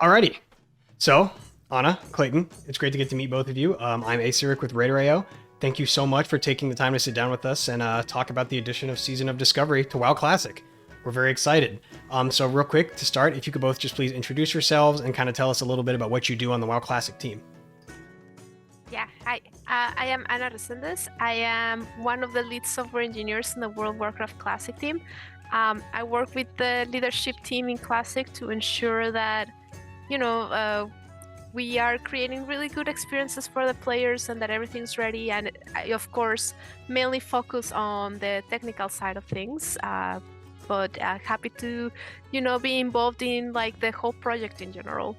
Alrighty. So, Anna, Clayton, it's great to get to meet both of you. I'm Acieric with RaiderIO. Thank you so much for taking the time to sit down with us and talk about the addition of Season of Discovery to WoW Classic. We're very excited. So real quick, to start, if you could both just please introduce yourselves and kind of tell us a little bit about what you do on the WoW Classic team. Yeah, hi. I am Anna Resendez. I am one of the lead software engineers in the World of Warcraft Classic team. I work with the leadership team in Classic to ensure that, you know, we are creating really good experiences for the players and that everything's ready. And I, of course, mainly focus on the technical side of things. But happy to, be involved in like the whole project in general.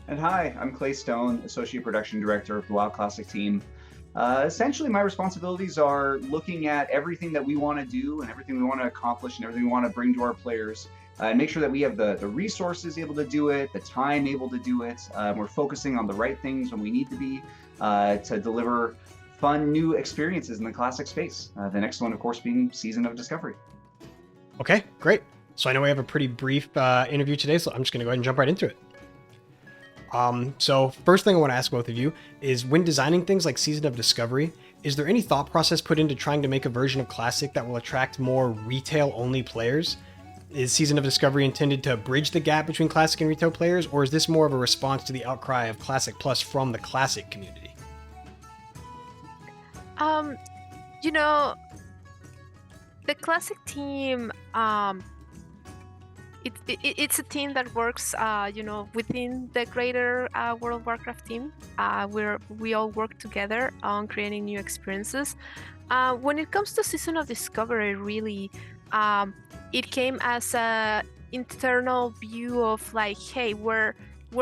And hi, I'm Clay Stone, Associate Production Director of the WoW Classic team. Essentially, my responsibilities are looking at everything that we want to do and everything we want to accomplish and everything we want to bring to our players and make sure that we have the resources able to do it, the time able to do it. We're focusing on the right things when we need to be to deliver fun new experiences in the Classic space. The next one, of course, being Season of Discovery. Okay, great. So I know we have a pretty brief interview today, so I'm just going to go ahead and jump right into it. So first thing I want to ask both of you is, when designing things like Season of Discovery, is there any thought process put into trying to make a version of Classic that will attract more retail-only players? Is Season of Discovery intended to bridge the gap between Classic and retail players, or is this more of a response to the outcry of Classic Plus from the Classic community? The Classic team, it's a team that works, within the greater World of Warcraft team. We all work together on creating new experiences. When it comes to Season of Discovery, really, it came as a internal view of like, hey, we're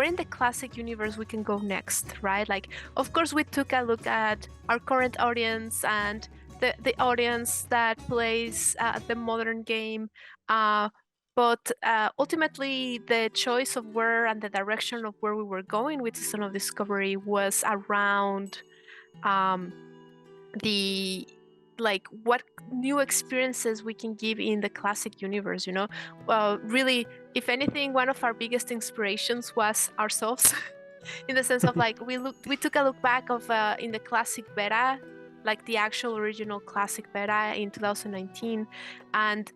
in the Classic universe, we can go next, right? Like, of course, we took a look at our current audience and the audience that plays the modern game. But ultimately, the choice of where and the direction of where we were going with Season of Discovery was around the like what new experiences we can give in the Classic universe. Really, if anything, one of our biggest inspirations was ourselves, in the sense of like we took a look back of in the Classic beta, like the actual original Classic beta in 2019, and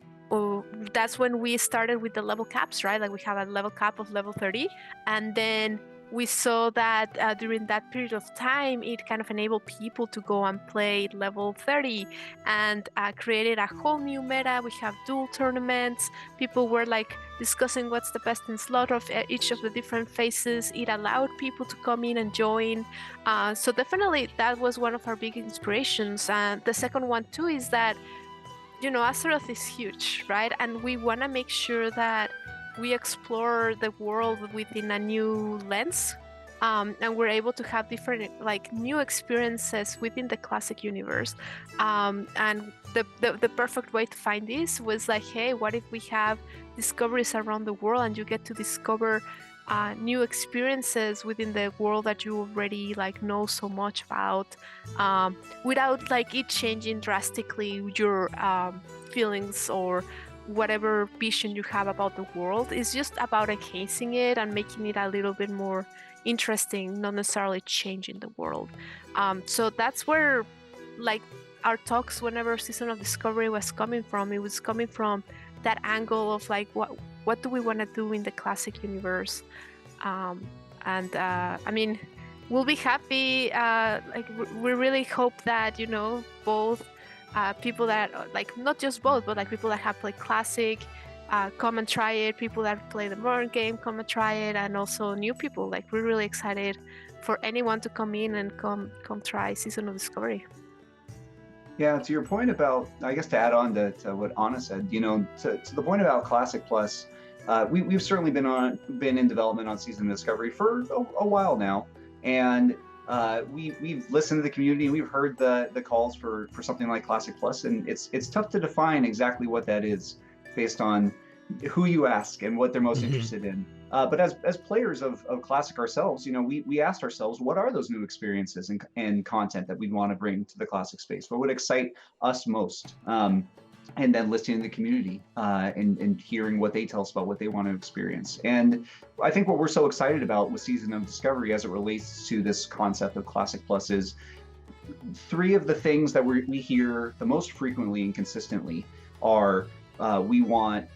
that's when we started with the level caps, right? Like we have a level cap of level 30, and then we saw that during that period of time, it kind of enabled people to go and play level 30 and created a whole new meta. We have dual tournaments. People were like discussing what's the best in slot of each of the different phases. It allowed people to come in and join. So definitely that was one of our big inspirations. And the second one too is that, Azeroth is huge, right? And we want to make sure that we explore the world within a new lens, and we're able to have different like new experiences within the Classic universe. And the perfect way to find this was like, hey, what if we have discoveries around the world and you get to discover new experiences within the world that you already like know so much about, without like it changing drastically your feelings or whatever vision you have about the world. Is just about enhancing it and making it a little bit more interesting, not necessarily changing the world. So that's where like our talks, whenever Season of Discovery was coming from, it was coming from that angle of like, what do we want to do in the Classic universe? I mean, we'll be happy. Like we really hope that both people that like, not just both, but like people that have played Classic come and try it. People that play the modern game come and try it, and also new people. Like we're really excited for anyone to come in and come try Season of Discovery. Yeah, to your point about, I guess to add on to what Anna said, to the point about Classic Plus, we've certainly been in development on Season of Discovery for a while now, and we've listened to the community and we've heard the calls for something like Classic Plus, and it's tough to define exactly what that is based on who you ask and what they're most interested in. But as players of Classic ourselves, we asked ourselves, what are those new experiences and content that we'd want to bring to the Classic space? What would excite us most? and then listening to the community and hearing what they tell us about what they want to experience. And I think what we're so excited about with Season of Discovery as it relates to this concept of Classic Plus is 3 of the things that we hear the most frequently and consistently are we want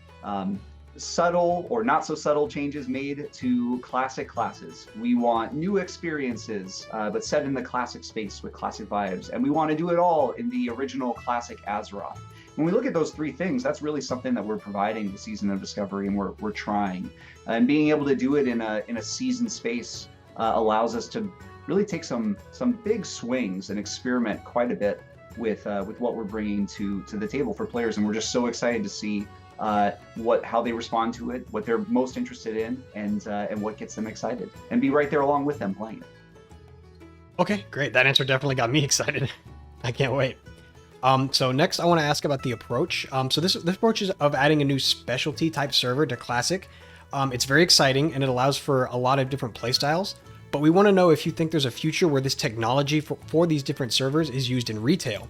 subtle or not so subtle changes made to classic classes. We want new experiences, but set in the classic space with classic vibes. And we want to do it all in the original classic Azeroth. When we look at those 3 things, that's really something that we're providing with Season of Discovery, and we're trying. And being able to do it in a season space allows us to really take some big swings and experiment quite a bit with what we're bringing to the table for players. And we're just so excited to see how they respond to it, what they're most interested in, and what gets them excited, and be right there along with them playing it. Okay, great. That answer definitely got me excited. I can't wait. So next I want to ask about the approach. So this approach is of adding a new specialty type server to Classic. It's very exciting and it allows for a lot of different playstyles, but we want to know if you think there's a future where this technology for these different servers is used in retail,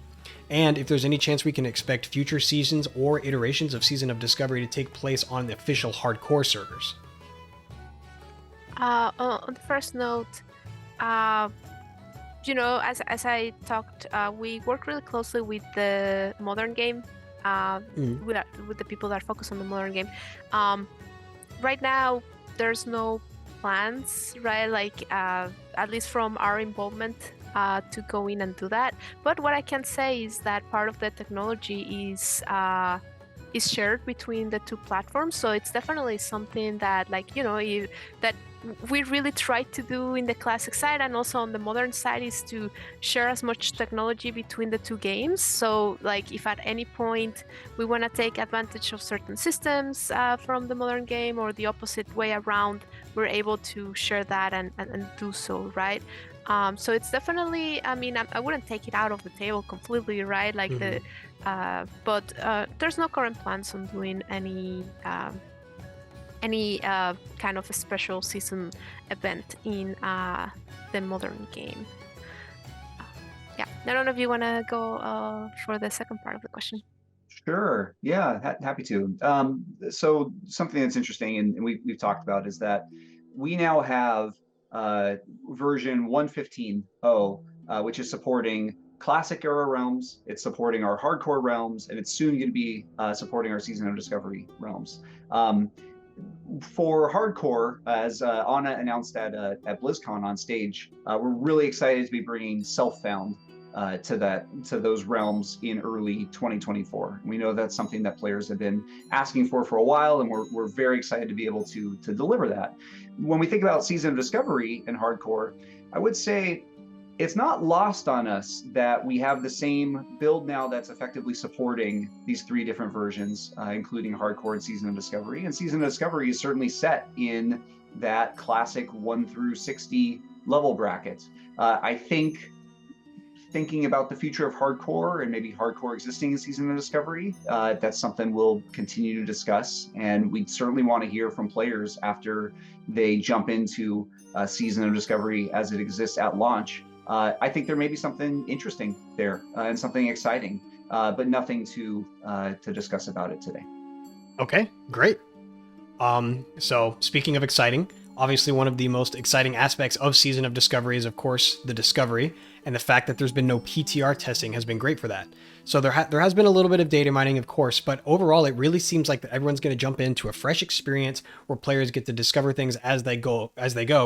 and if there's any chance we can expect future seasons or iterations of Season of Discovery to take place on the official hardcore servers. On the first note, as I talked, we work really closely with the modern game, with the people that focus on the modern game. Right now, there's no plans, right? Like, at least from our involvement, to go in and do that. But what I can say is that part of the technology is shared between the 2 platforms. So it's definitely something that, that we really try to do in the classic side and also on the modern side, is to share as much technology between the 2 games. So like if at any point we want to take advantage of certain systems from the modern game, or the opposite way around, we're able to share that and do so, right? So it's definitely, I wouldn't take it out of the table completely, right? Like but there's no current plans on doing any kind of a special season event in the modern game. Yeah, I don't know if you want to go for the second part of the question. Sure. Yeah, happy to. So something that's interesting, and we've talked about, is that we now have version 1.15.0, which is supporting classic era realms. It's supporting our hardcore realms, and it's soon going to be supporting our Season of Discovery realms. For hardcore, as Anna announced at BlizzCon on stage, we're really excited to be bringing Self-Found to those realms in early 2024. We know that's something that players have been asking for a while, and we're very excited to be able to deliver that. When we think about Season of Discovery and hardcore, I would say it's not lost on us that we have the same build now that's effectively supporting these 3 different versions, including hardcore and Season of Discovery. And Season of Discovery is certainly set in that classic 1 through 60 level bracket. I think thinking about the future of hardcore and maybe hardcore existing in Season of Discovery, that's something we'll continue to discuss. And we certainly want to hear from players after they jump into Season of Discovery as it exists at launch. I think there may be something interesting there and something exciting, but nothing to discuss about it today. Okay, great. So speaking of exciting, obviously one of the most exciting aspects of Season of Discovery is, of course, the discovery, and the fact that there's been no PTR testing has been great for that. So there has been a little bit of data mining, of course, but overall it really seems like everyone's going to jump into a fresh experience where players get to discover things as they go,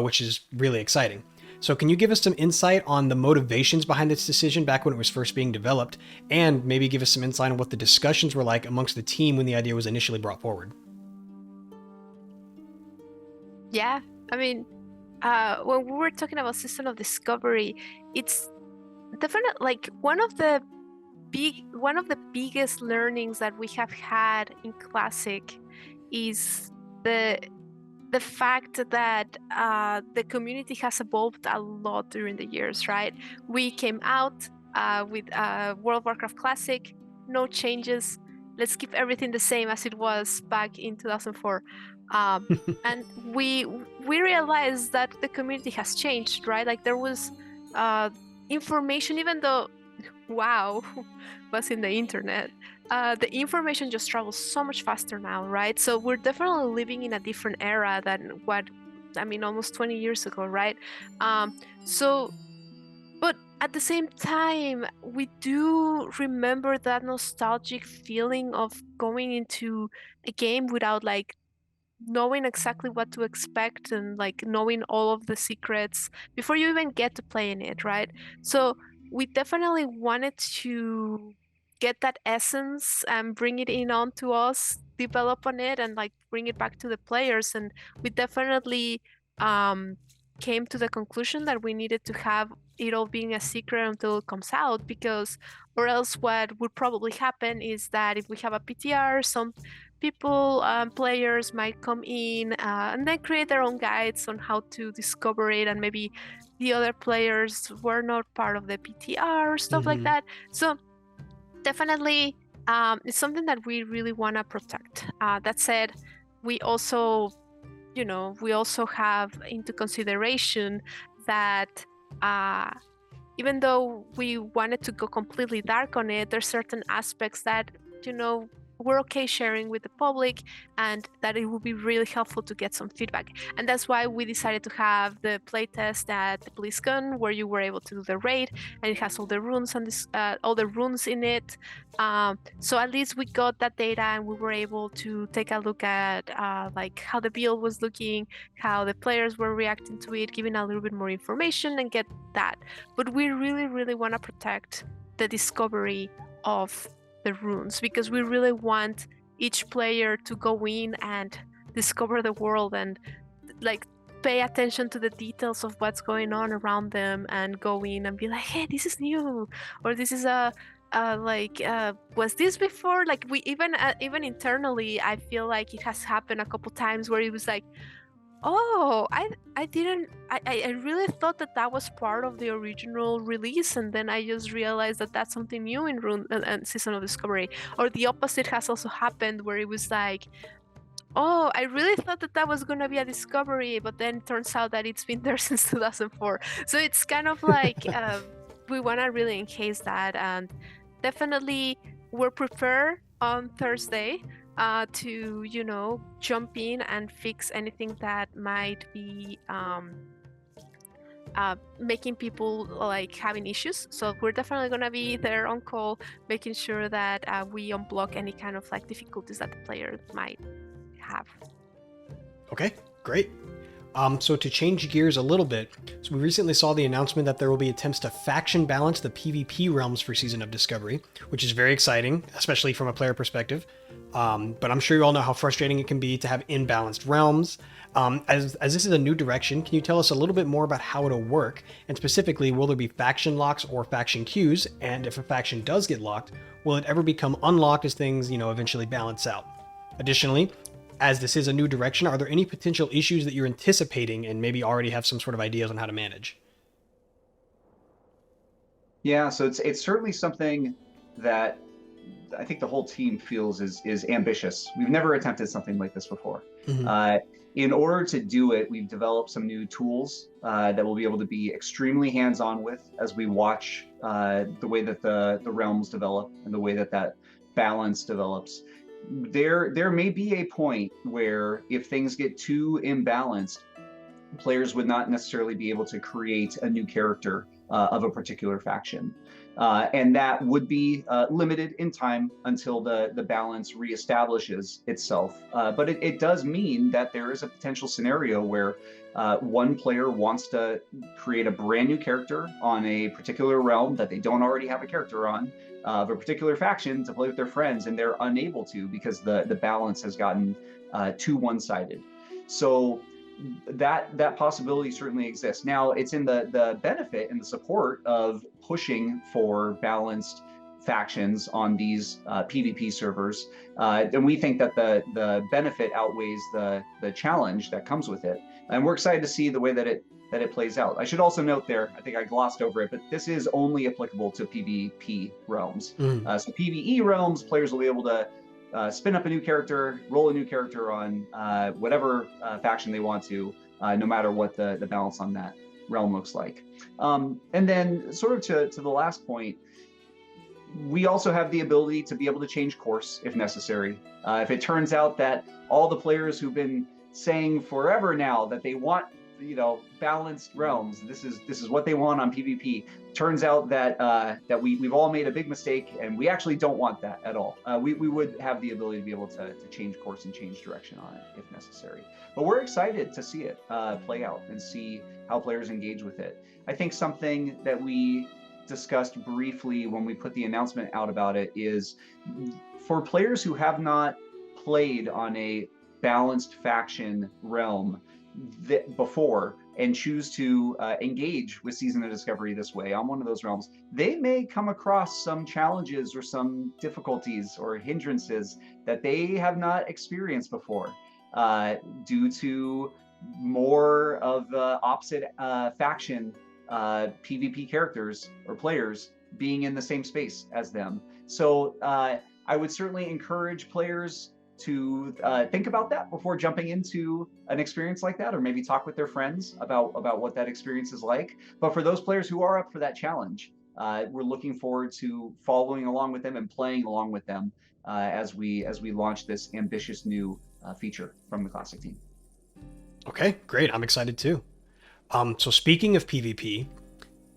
which is really exciting. So can you give us some insight on the motivations behind this decision back when it was first being developed, and maybe give us some insight on what the discussions were like amongst the team when the idea was initially brought forward? Yeah, when we were talking about Season of Discovery, it's definitely like one of the biggest learnings that we have had in Classic is the fact that the community has evolved a lot during the years, right? We came out with World of Warcraft Classic, no changes. Let's keep everything the same as it was back in 2004. And we realized that the community has changed, right? Like there was information, even though WoW was in the internet, the information just travels so much faster now, right? So we're definitely living in a different era than almost 20 years ago, right? So, but at the same time, we do remember that nostalgic feeling of going into a game without like knowing exactly what to expect and like knowing all of the secrets before you even get to play in it, right? So we definitely wanted to get that essence and bring it in onto us, develop on it, and like bring it back to the players. And we definitely um, came to the conclusion that we needed to have it all being a secret until it comes out, because or else what would probably happen is that if we have a PTR, some people, players might come in and then create their own guides on how to discover it, and maybe the other players were not part of the PTR or stuff like that. So definitely, it's something that we really want to protect. That said, we also, we also have into consideration that even though we wanted to go completely dark on it, there's certain aspects that, we're okay sharing with the public, and that it would be really helpful to get some feedback. And that's why we decided to have the playtest at the BlizzCon, where you were able to do the raid, and it has all the runes and all the runes in it. So at least we got that data, and we were able to take a look at like how the build was looking, how the players were reacting to it, giving a little bit more information, and get that. But we really, really want to protect the discovery of the runes, because we really want each player to go in and discover the world and like pay attention to the details of what's going on around them, and go in and be like, hey, this is new, or this is was this before? Like we even internally, I feel like it has happened a couple times where it was like, oh, I didn't I really thought that was part of the original release, and then I just realized that that's something new in Rune and Season of Discovery. Or the opposite has also happened, where it was like, oh, I really thought that was gonna be a discovery, but then it turns out that it's been there since 2004. So it's kind of like we want to really encase that, and definitely we're prepared on Thursday to jump in and fix anything that might be making people like having issues. So we're definitely gonna be there on call, making sure that we unblock any kind of like difficulties that the player might have. Okay, great. So to change gears a little bit, so we recently saw the announcement that there will be attempts to faction balance the PvP realms for Season of Discovery, which is very exciting, especially from a player perspective. But I'm sure you all know how frustrating it can be to have imbalanced realms. As this is a new direction, can you tell us a little bit more about how it'll work? And specifically, will there be faction locks or faction queues? And if a faction does get locked, will it ever become unlocked as things, eventually balance out? Additionally, as this is a new direction, are there any potential issues that you're anticipating and maybe already have some sort of ideas on how to manage? Yeah, so it's certainly something that I think the whole team feels is ambitious. We've never attempted something like this before. In order to do it, we've developed some new tools that we'll be able to be extremely hands-on with as we watch the way that the realms develop and the way that balance develops. There may be a point where if things get too imbalanced, players would not necessarily be able to create a new character of a particular faction. And that would be limited in time until the balance reestablishes itself. But it does mean that there is a potential scenario where one player wants to create a brand new character on a particular realm that they don't already have a character on, of a particular faction to play with their friends, and they're unable to because the balance has gotten too one-sided. So that possibility certainly exists. Now, it's in the benefit and the support of pushing for balanced factions on these PvP servers, and we think that the benefit outweighs the challenge that comes with it, and we're excited to see the way that it plays out. I should also note there, I think I glossed over it, but this is only applicable to PvP realms. So PvE realms, players will be able to spin up a new character, roll a new character on whatever faction they want to, no matter what the balance on that realm looks like. And then sort of to the last point, we also have the ability to be able to change course if necessary. If it turns out that all the players who've been saying forever now that they want, balanced realms, this is what they want on PvP, turns out that we've all made a big mistake, and we actually don't want that at all. We would have the ability to be able to change course and change direction on it if necessary. But we're excited to see it play out and see how players engage with it. I think something that we discussed briefly when we put the announcement out about it is, for players who have not played on a balanced faction realm before and choose to engage with Season of Discovery this way on one of those realms, they may come across some challenges or some difficulties or hindrances that they have not experienced before due to more of the opposite faction PvP characters or players being in the same space as them. So I would certainly encourage players to think about that before jumping into an experience like that, or maybe talk with their friends about what that experience is like. But for those players who are up for that challenge, we're looking forward to following along with them and playing along with them as we launch this ambitious new feature from the Classic team. Okay, great. I'm excited too. So speaking of PvP,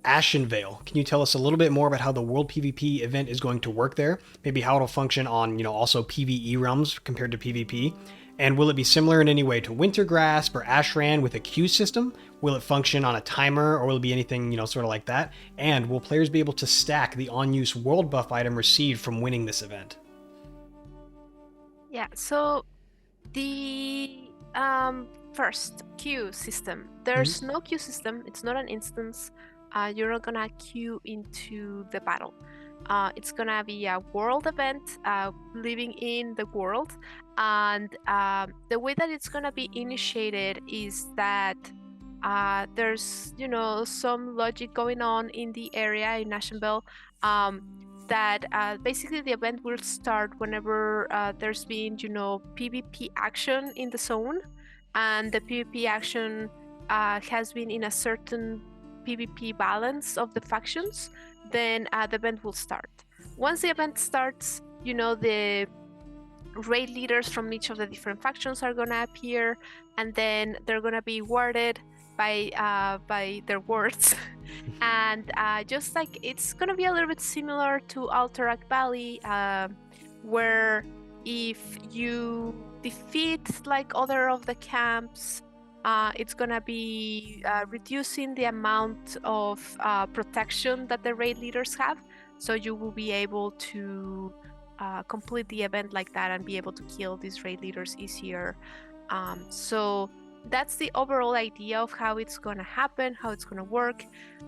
Ashenvale, can you tell us a little bit more about how the World PvP event is going to work there? Maybe how it'll function on, also PvE realms compared to PvP? And will it be similar in any way to Wintergrasp or Ashran with a queue system? Will it function on a timer, or will it be anything, sort of like that? And will players be able to stack the on-use world buff item received from winning this event? Yeah, so the first queue system. There's no queue system. It's not an instance. You're not gonna queue into the battle. It's gonna be a world event, living in the world, and the way that it's gonna be initiated is that there's some logic going on in the area in Ashenvale, that basically the event will start whenever there's been PvP action in the zone, and the PvP action has been in a certain PvP balance of the factions, then the event will start. Once the event starts, the raid leaders from each of the different factions are gonna appear, and then they're gonna be warded by their words. And just like it's gonna be a little bit similar to Alterac Valley, where if you defeat like other of the camps, it's gonna be reducing the amount of protection that the raid leaders have, so you will be able to complete the event like that and be able to kill these raid leaders easier. So that's the overall idea of how it's gonna happen, how it's gonna work.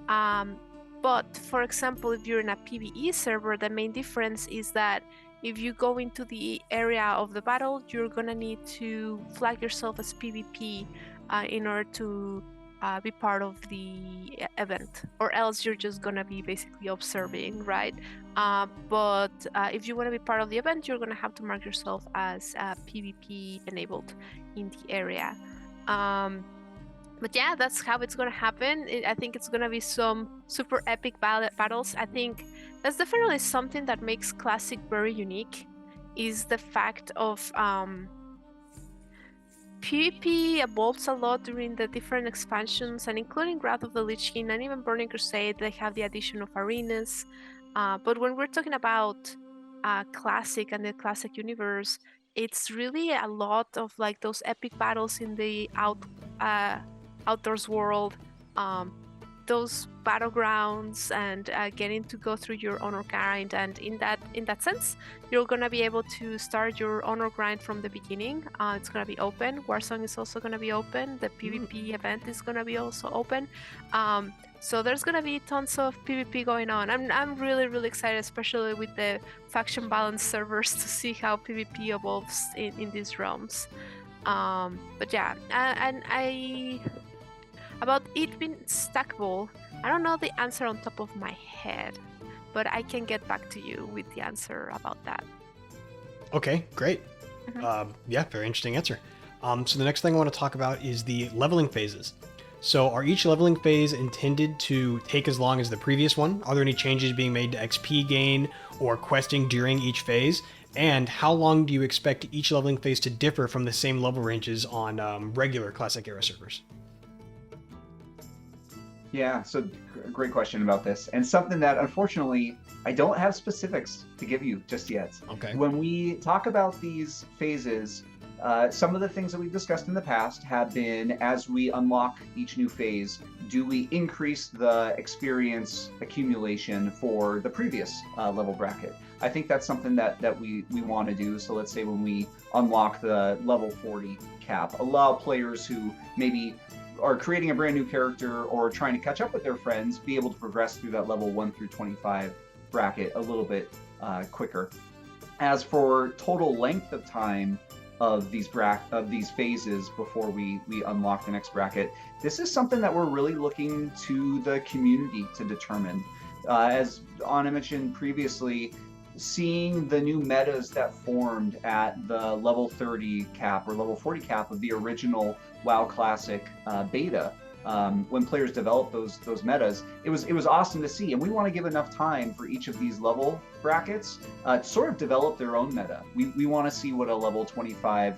But for example, if you're in a PvE server, the main difference is that if you go into the area of the battle, you're gonna need to flag yourself as PvP in order to be part of the event, or else you're just gonna be basically observing, right? But if you want to be part of the event, you're gonna have to mark yourself as PvP enabled in the area. But yeah, that's how it's gonna happen. I think it's gonna be some super epic battles. I think that's definitely something that makes Classic very unique, is the fact of PvP evolves a lot during the different expansions, and including Wrath of the Lich King and even Burning Crusade, they have the addition of arenas. But when we're talking about Classic and the Classic universe, it's really a lot of like those epic battles in the outdoors world, those battlegrounds, and getting to go through your honor grind. And in that sense, you're gonna be able to start your honor grind from the beginning. It's gonna be open. Warsong is also gonna be open. The PvP event is gonna be also open. So there's gonna be tons of PvP going on. I'm really excited, especially with the faction balance servers, to see how PvP evolves in these realms. But yeah, and about it being stackable, I don't know the answer on top of my head, but I can get back to you with the answer about that. Okay, great. Yeah, very interesting answer. So the next thing I want to talk about is the leveling phases. So are each leveling phase intended to take as long as the previous one? Are there any changes being made to XP gain or questing during each phase? And how long do you expect each leveling phase to differ from the same level ranges on regular Classic Era servers? Yeah, so great question about this, and something that unfortunately I don't have specifics to give you just yet. Okay. When we talk about these phases, some of the things that we've discussed in the past have been, as we unlock each new phase, do we increase the experience accumulation for the previous level bracket? I think that's something that we want to do. So let's say when we unlock the level 40 cap, allow players who maybe are creating a brand new character or trying to catch up with their friends be able to progress through that level 1 through 25 bracket a little bit quicker. As for total length of time of these phases before we unlock the next bracket, this is something that we're really looking to the community to determine. As Anna mentioned previously, seeing the new metas that formed at the level 30 cap or level 40 cap of the original WoW Classic beta, when players developed those metas, it was awesome to see, and we want to give enough time for each of these level brackets to sort of develop their own meta. We want to see what a level 25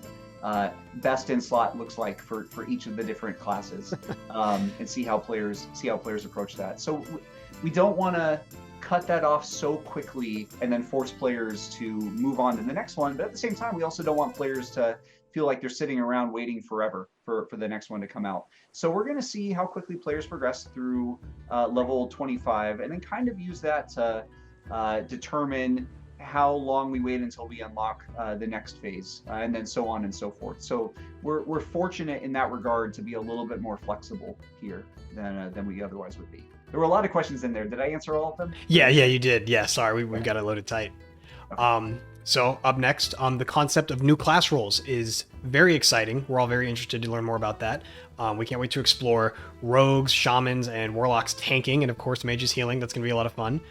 best in slot looks like for each of the different classes, and see how players approach that. So we don't want to cut that off so quickly and then force players to move on to the next one, but at the same time we also don't want players to feel like they're sitting around waiting forever for the next one to come out. So we're going to see how quickly players progress through level 25 and then kind of use that to determine how long we wait until we unlock the next phase, and then so on and so forth. So we're fortunate in that regard to be a little bit more flexible here than we otherwise would be. There were a lot of questions in there. Did I answer all of them? Yeah, you did. Yeah, sorry, we've got it loaded tight. So up next, the concept of new class roles is very exciting. We're all very interested to learn more about that. We can't wait to explore rogues, shamans, and warlocks tanking, and of course mages healing. That's going to be a lot of fun.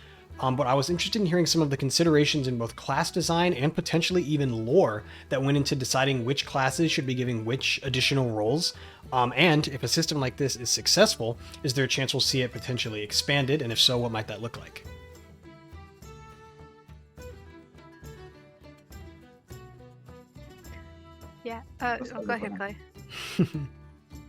But I was interested in hearing some of the considerations in both class design and potentially even lore that went into deciding which classes should be giving which additional roles. And if a system like this is successful, is there a chance we'll see it potentially expanded? And if so, what might that look like? Yeah. Go ahead, Clay.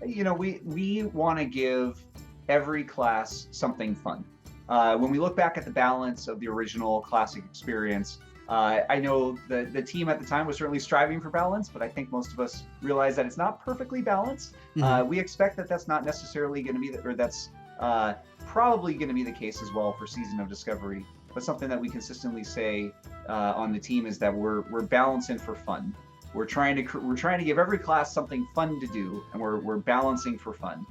You know, we want to give every class something fun. When we look back at the balance of the original Classic experience, I know the team at the time was certainly striving for balance, but I think most of us realize that it's not perfectly balanced. Mm-hmm. We expect that that's not necessarily going to be, that's probably going to be the case as well for Season of Discovery. But something that we consistently say on the team is that we're balancing for fun. We're trying to give every class something fun to do, and we're balancing for fun.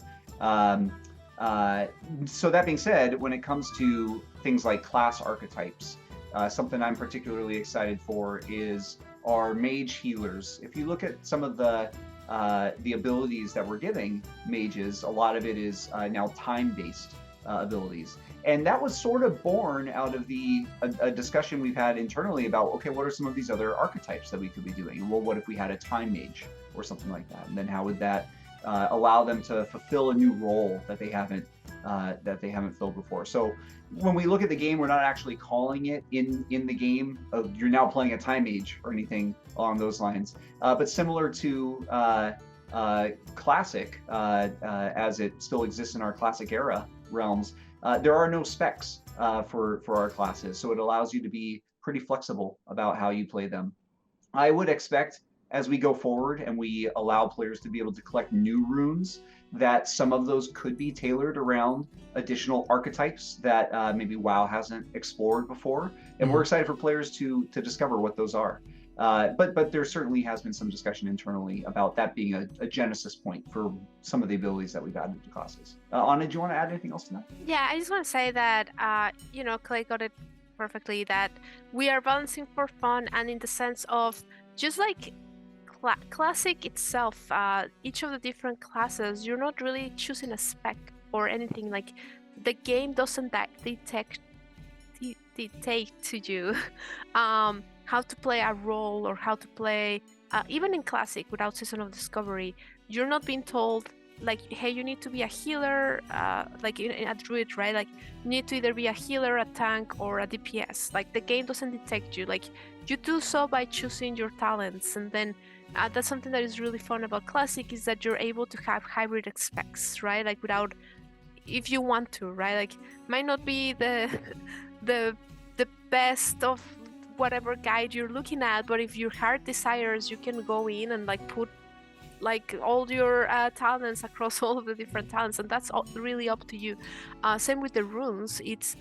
So that being said, when it comes to things like class archetypes, something I'm particularly excited for is our mage healers. If you look at some of the abilities that we're giving mages, a lot of it is now time-based abilities. And that was sort of born out of a discussion we've had internally about, okay, what are some of these other archetypes that we could be doing? Well, what if we had a time mage or something like that? And then how would that allow them to fulfill a new role that they haven't filled before? So when we look at the game, we're not actually calling it in the game, you're now playing a time mage or anything along those lines. But similar to Classic, as it still exists in our Classic era realms, there are no specs for our classes, so it allows you to be pretty flexible about how you play them. I would expect, as we go forward and we allow players to be able to collect new runes, that some of those could be tailored around additional archetypes that maybe WoW hasn't explored before. And we're excited for players to discover what those are. But there certainly has been some discussion internally about that being a genesis point for some of the abilities that we've added to classes. Anna, do you want to add anything else to that? Yeah, I just want to say that, Clay got it perfectly, that we are balancing for fun, and in the sense of just like Classic itself, each of the different classes, you're not really choosing a spec or anything. Like, the game doesn't dictate to you how to play a role or how to play, even in Classic without Season of Discovery, you're not being told like, hey, you need to be a healer, like in a druid, right? Like, you need to either be a healer, a tank, or a DPS. Like, the game doesn't detect you. Like, you do so by choosing your talents, and then that's something that is really fun about Classic, is that you're able to have hybrid specs, right? Like, without, if you want to, right? Like, might not be the the the best of whatever guide you're looking at, but if your heart desires, you can go in and like put like all your talents across all of the different talents, and that's really up to you. Same with the runes. It's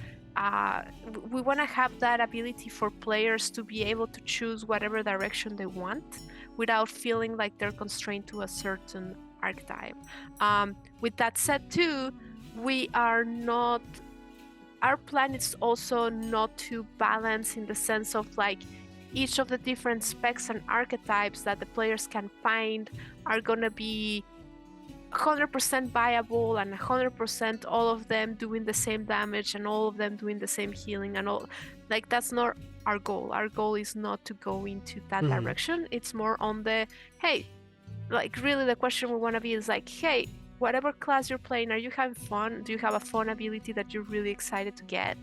we want to have that ability for players to be able to choose whatever direction they want without feeling like they're constrained to a certain archetype. With that said too, we are not, our plan is also not to balance in the sense of like each of the different specs and archetypes that the players can find are gonna be 100% viable and 100% all of them doing the same damage and all of them doing the same healing and all. Like, that's not our goal. Our goal is not to go into that direction. It's more on the, hey, like really the question we want to be is like, hey, whatever class you're playing, are you having fun? Do you have a fun ability that you're really excited to get?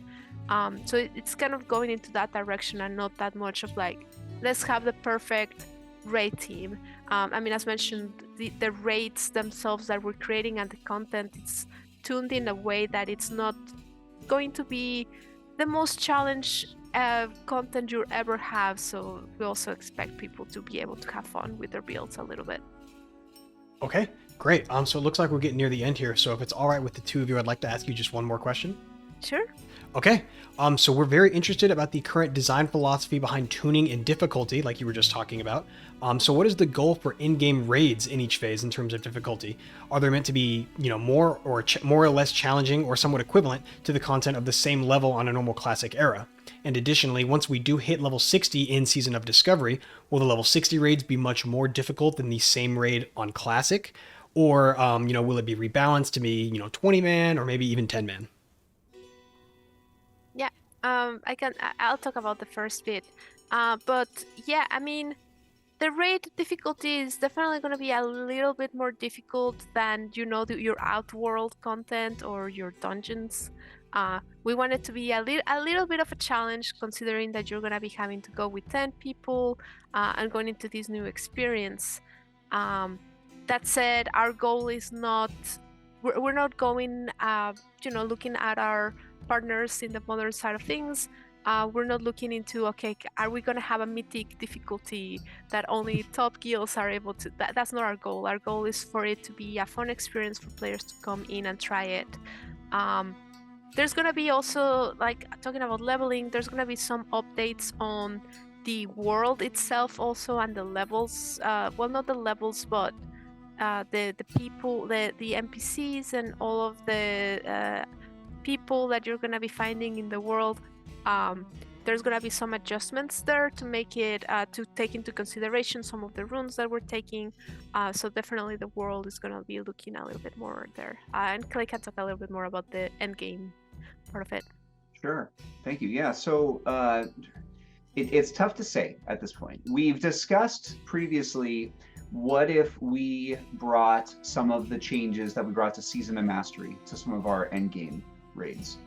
So it's kind of going into that direction and not that much of like, let's have the perfect raid team. I mean, as mentioned, the raids themselves that we're creating and the content, it's tuned in a way that it's not going to be the most challenge content you'll ever have. So we also expect people to be able to have fun with their builds a little bit. Okay, great. So it looks like we're getting near the end here. So if it's all right with the two of you, I'd like to ask you just one more question. Sure. Okay. So we're very interested about the current design philosophy behind tuning and difficulty, like you were just talking about. So what is the goal for in-game raids in each phase in terms of difficulty? Are they meant to be, more or less challenging or somewhat equivalent to the content of the same level on a normal Classic era? And additionally, once we do hit level 60 in Season of Discovery, will the level 60 raids be much more difficult than the same raid on Classic? Or, will it be rebalanced to be, 20-man or maybe even 10-man? Yeah, I'll talk about the first bit. But yeah, I mean, the raid difficulty is definitely going to be a little bit more difficult than, your outworld content or your dungeons. We want it to be a little bit of a challenge, considering that you're going to be having to go with 10 people and going into this new experience. That said, our goal is not, we're not going, looking at our partners in the modern side of things. We're not looking into, okay, are we going to have a mythic difficulty that only top guilds are able to? That's not our goal. Our goal is for it to be a fun experience for players to come in and try it. There's going to be also, like, talking about leveling, there's going to be some updates on the world itself also, and the levels. Well, not the levels, but the people, the NPCs and all of the people that you're going to be finding in the world. There's going to be some adjustments there to make it to take into consideration some of the runes that we're taking. So definitely the world is going to be looking a little bit more there. And Clay can talk a little bit more about the end game part of it. Sure. Thank you. Yeah. So it's tough to say at this point. We've discussed previously, what if we brought some of the changes that we brought to Season of Mastery to some of our end game raids?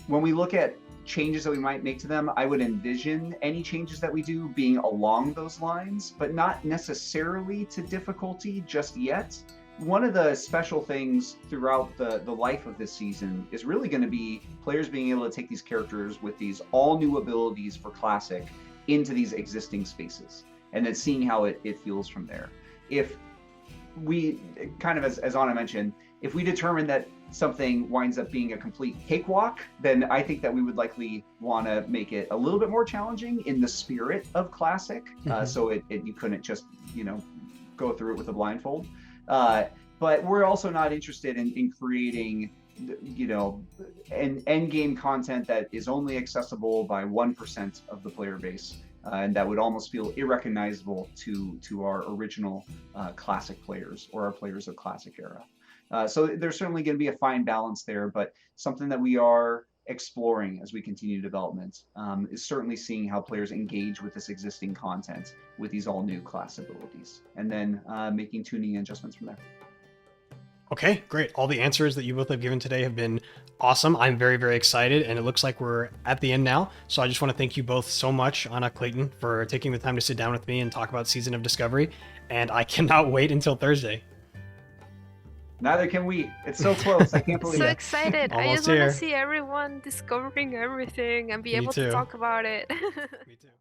When we look at changes that we might make to them, I would envision any changes that we do being along those lines, but not necessarily to difficulty just yet. One of the special things throughout the life of this season is really going to be players being able to take these characters with these all new abilities for Classic into these existing spaces, and then seeing how it feels from there. If we, kind of as Anna mentioned, if we determine that something winds up being a complete cakewalk, then I think that we would likely want to make it a little bit more challenging in the spirit of Classic. So you couldn't just, go through it with a blindfold. But we're also not interested in creating, an end game content that is only accessible by 1% of the player base. And that would almost feel irrecognizable to our original Classic players or our players of Classic era. So there's certainly going to be a fine balance there, but something that we are exploring as we continue development is certainly seeing how players engage with this existing content with these all new class abilities, and then making tuning adjustments from there. Okay, great. All the answers that you both have given today have been awesome. I'm very, very excited, and it looks like we're at the end now. So I just want to thank you both so much, Anna, Clayton, for taking the time to sit down with me and talk about Season of Discovery. And I cannot wait until Thursday. Neither can we. It's so close. I can't believe So it. excited. I Almost just want here. to see everyone discovering everything and be Me able too. to talk about it. Me too.